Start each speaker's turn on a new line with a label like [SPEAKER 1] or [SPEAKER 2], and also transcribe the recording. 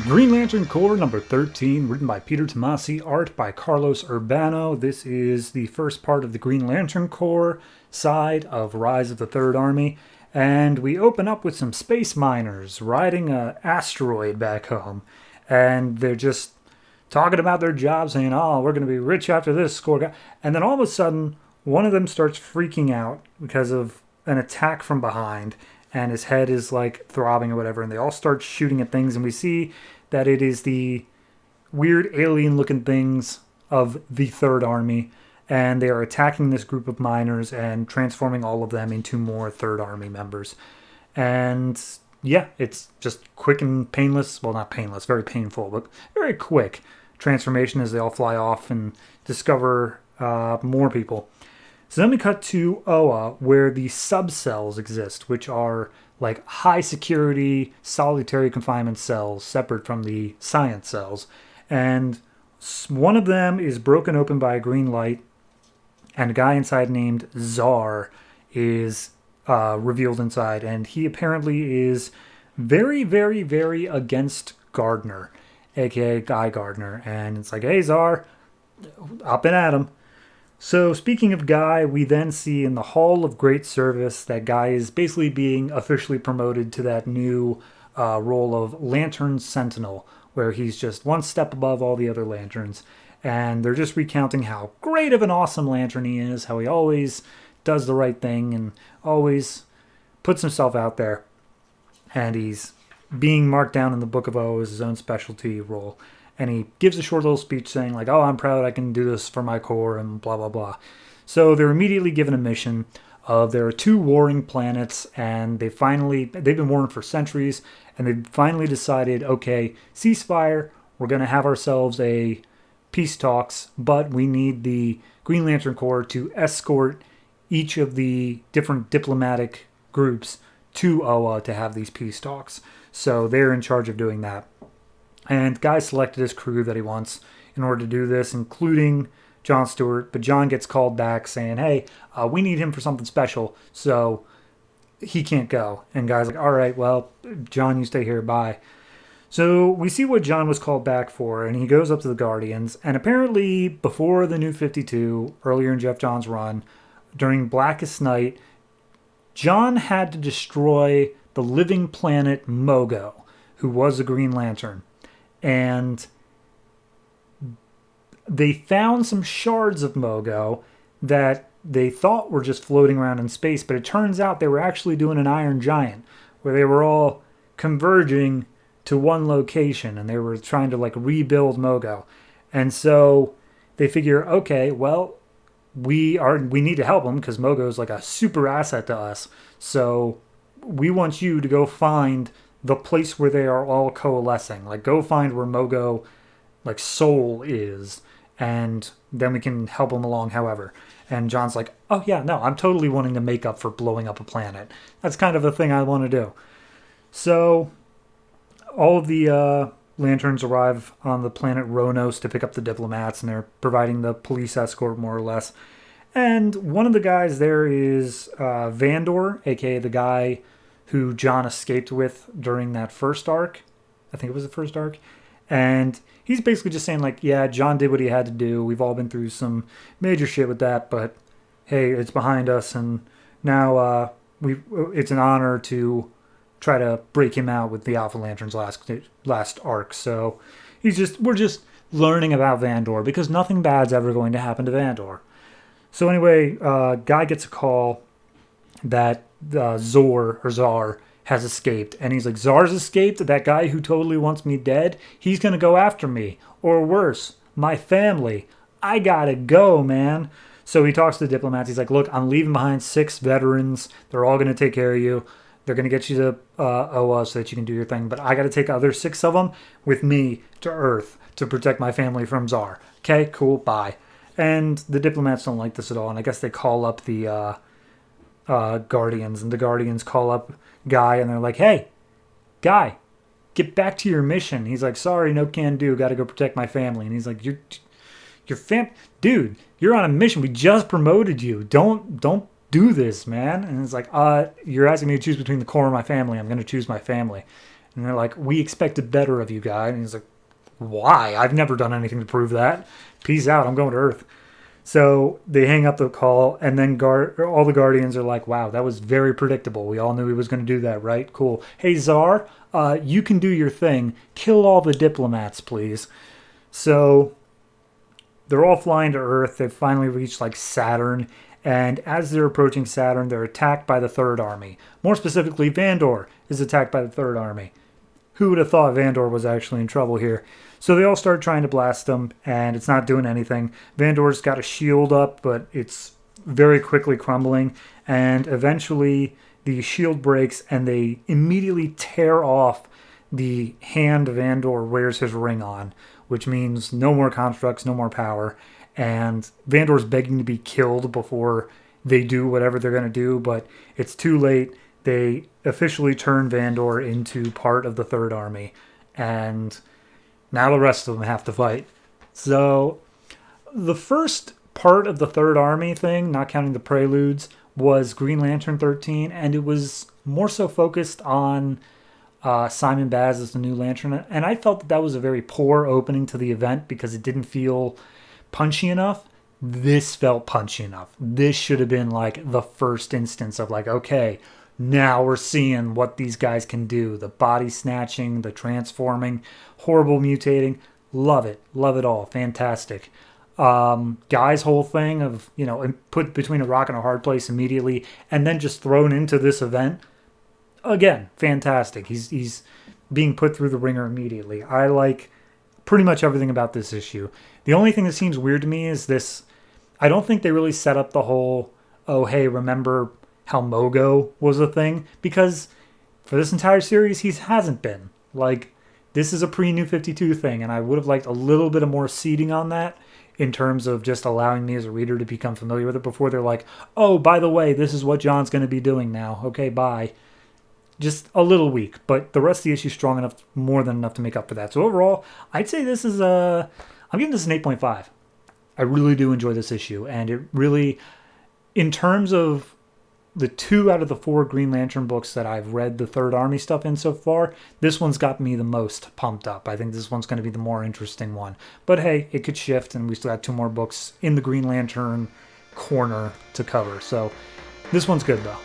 [SPEAKER 1] Green Lantern Corps number 13, written by Peter Tomasi, art by Carlos Urbano. This is the first part of the Green Lantern Corps side of Rise of the Third Army. And we open up with some space miners riding an asteroid back home. And they're just talking about their jobs, saying, oh, we're going to be rich after this score guy. And then all of a sudden, one of them starts freaking out because of an attack from behind. And his head is like throbbing or whatever. And they all start shooting at things. And we see that it is the weird alien-looking things of the Third Army, and they are attacking this group of miners and transforming all of them into more Third Army members. And yeah, it's just quick and painless. Well, not painless, very painful, but very quick transformation as they all fly off and discover more people. So then we cut to Oa, where the subcells exist, which are like high security, solitary confinement cells separate from the science cells. And one of them is broken open by a green light, and a guy inside named Czar is revealed inside. And he apparently is very, very, very against Gardner, aka Guy Gardner. And it's like, hey, Czar, up and at him. So speaking of Guy, we then see in the Hall of Great Service that Guy is basically being officially promoted to that new role of Lantern Sentinel, where he's just one step above all the other Lanterns. And they're just recounting how great of an awesome Lantern he is, how he always does the right thing and always puts himself out there. And he's being marked down in the Book of O as his own specialty role. And he gives a short little speech saying, like, oh, I'm proud I can do this for my Corps and blah, blah, blah. So they're immediately given a mission of there are two warring planets, and they've been warring for centuries, and they've finally decided, okay, ceasefire, we're going to have ourselves a peace talks, but we need the Green Lantern Corps to escort each of the different diplomatic groups to Oa to have these peace talks. So they're in charge of doing that. And Guy selected his crew that he wants in order to do this, including John Stewart. But John gets called back saying, hey, we need him for something special, so he can't go. And Guy's like, all right, well, John, you stay here, bye. So we see what John was called back for, and he goes up to the Guardians. And apparently, before the New 52, earlier in Jeff Johns' run, during Blackest Night, John had to destroy the living planet Mogo, who was a Green Lantern. And they found some shards of Mogo that they thought were just floating around in space, but it turns out they were actually doing an Iron Giant, where they were all converging to one location, and they were trying to like rebuild Mogo. And so they figure, okay, well, we need to help them because Mogo is like a super asset to us. So we want you to go find the place where they are all coalescing. Like, go find where Mogo, like, soul is, and then we can help them along however. And John's like, oh yeah, no, I'm totally wanting to make up for blowing up a planet. That's kind of a thing I want to do. So all of the Lanterns arrive on the planet Ronos to pick up the diplomats, and they're providing the police escort, more or less. And one of the guys there is Vandor, aka the guy who John escaped with during that first arc. I think it was the first arc. And he's basically just saying, like, yeah, John did what he had to do. We've all been through some major shit with that, but hey, it's behind us, and now it's an honor to try to break him out with the Alpha Lantern's last arc. So we're just learning about Vandor, because nothing bad's ever going to happen to Vandor. So anyway, Guy gets a call that Czar has escaped. And he's like, Czar's escaped? That guy who totally wants me dead? He's going to go after me. Or worse, my family. I gotta go, man. So he talks to the diplomats. He's like, look, I'm leaving behind 6 veterans. They're all going to take care of you. They're going to get you to Oa so that you can do your thing. But I got to take other 6 of them with me to Earth to protect my family from Czar. Okay, cool, bye. And the diplomats don't like this at all. And I guess they call up the Guardians, and the Guardians call up Guy, and they're like, hey, Guy, get back to your mission. He's like, sorry, no can do, gotta go protect my family. And he's like, dude, you're on a mission, we just promoted you, don't do this, man. And it's like, you're asking me to choose between the Corps and my family, I'm gonna choose my family. And they're like, we expected better of you, guy. And he's like, why? I've never done anything to prove that. Peace out. I'm going to Earth. So they hang up the call, and then all the Guardians are like, wow, that was very predictable. We all knew he was going to do that, right? Cool. Hey, Czar, you can do your thing. Kill all the diplomats, please. So they're all flying to Earth. They've finally reached like Saturn. And as they're approaching Saturn, they're attacked by the Third Army. More specifically, Vandor is attacked by the Third Army. Who would have thought Vandor was actually in trouble here? So they all start trying to blast him, and it's not doing anything. Vandor's got a shield up, but it's very quickly crumbling. And eventually the shield breaks, and they immediately tear off the hand Vandor wears his ring on, which means no more constructs, no more power. And Vandor's begging to be killed before they do whatever they're going to do, but it's too late. They officially turn Vandor into part of the Third Army, and now the rest of them have to fight. So the first part of the Third Army thing, not counting the preludes, was Green Lantern 13, and it was more so focused on Simon Baz as the new Lantern, and I felt that was a very poor opening to the event because it didn't feel punchy enough. This felt punchy enough. This should have been like the first instance of like, okay, now we're seeing what these guys can do. The body snatching, the transforming, horrible mutating. Love it. Love it all. Fantastic. Guy's whole thing of, put between a rock and a hard place immediately and then just thrown into this event. Again, fantastic. He's being put through the ringer immediately. I like pretty much everything about this issue. The only thing that seems weird to me is this. I don't think they really set up the whole, oh, hey, remember how Mogo was a thing? Because for this entire series, he hasn't been. Like, this is a pre-New 52 thing, and I would have liked a little bit of more seeding on that in terms of just allowing me as a reader to become familiar with it before they're like, oh, by the way, this is what John's going to be doing now. Okay, bye. Just a little weak, but the rest of the issue is strong enough, more than enough to make up for that. So overall, I'd say this is I'm giving this an 8.5. I really do enjoy this issue, and it really, in terms of the 2 out of the 4 Green Lantern books that I've read the Third Army stuff in so far, this one's got me the most pumped up. I think this one's going to be the more interesting one. But hey, it could shift, and we still got 2 more books in the Green Lantern corner to cover. So this one's good, though.